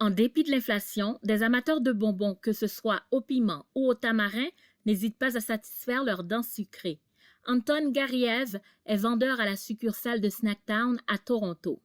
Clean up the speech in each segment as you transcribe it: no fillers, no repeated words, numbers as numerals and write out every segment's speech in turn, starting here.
En dépit de l'inflation, des amateurs de bonbons, que ce soit au piment ou au tamarin, n'hésitent pas à satisfaire leurs dents sucrées. Anton Gariev est vendeur à la succursale de Snacktown à Toronto.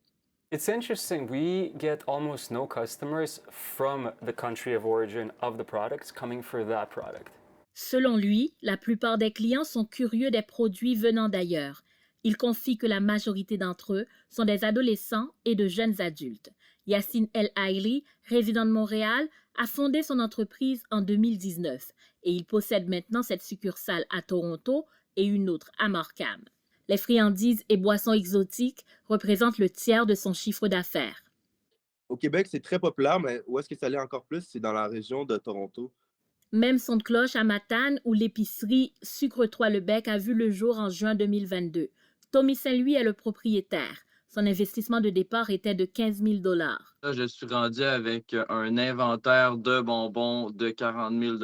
It's interesting. We get almost no customers from the country of origin of the products coming for that product. Selon lui, la plupart des clients sont curieux des produits venant d'ailleurs. Il confie que la majorité d'entre eux sont des adolescents et de jeunes adultes. Yassine El Haïli, résident de Montréal, a fondé son entreprise en 2019 et il possède maintenant cette succursale à Toronto et une autre à Markham. Les friandises et boissons exotiques représentent le tiers de son chiffre d'affaires. Au Québec, c'est très populaire, mais où est-ce que ça l'est encore plus? C'est dans la région de Toronto. Même son de cloche à Matane, où l'épicerie Sucre-Toi-le-Bec a vu le jour en juin 2022. Tommy Saint-Louis est le propriétaire. Son investissement de départ était de 15 000 dollars. Là, je suis rendu avec un inventaire de bonbons de 40 000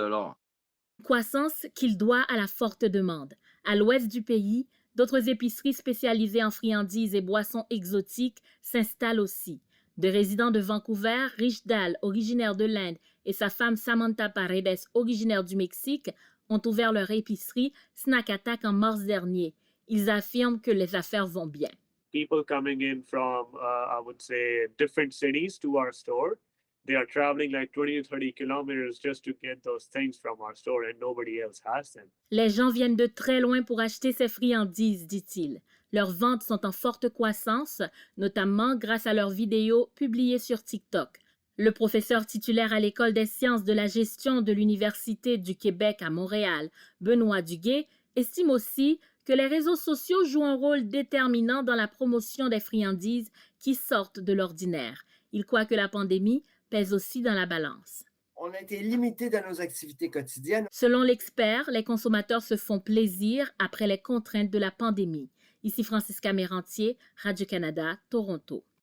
Croissance qu'il doit à la forte demande. À l'ouest du pays, d'autres épiceries spécialisées en friandises et boissons exotiques s'installent aussi. De résidents de Vancouver, Rich Dahl, originaire de l'Inde, et sa femme Samantha Paredes, originaire du Mexique, ont ouvert leur épicerie Snack Attack en mars dernier. Ils affirment que les affaires vont bien. People coming in from, I would say, different cities to our store. They are traveling like 20 to 30 kilometers just to get those things from our store, and nobody else has them. Les gens viennent de très loin pour acheter ces friandises, dit-il. Leurs ventes sont en forte croissance, notamment grâce à leurs vidéos publiées sur TikTok. Le professeur titulaire à l'École des sciences de la gestion de l'Université du Québec à Montréal, Benoît Duguay, estime aussi que les réseaux sociaux jouent un rôle déterminant dans la promotion des friandises qui sortent de l'ordinaire. Il croit que la pandémie pèse aussi dans la balance. On a été limité dans nos activités quotidiennes. Selon l'expert, les consommateurs se font plaisir après les contraintes de la pandémie. Ici Francisca Mérantier, Radio-Canada, Toronto.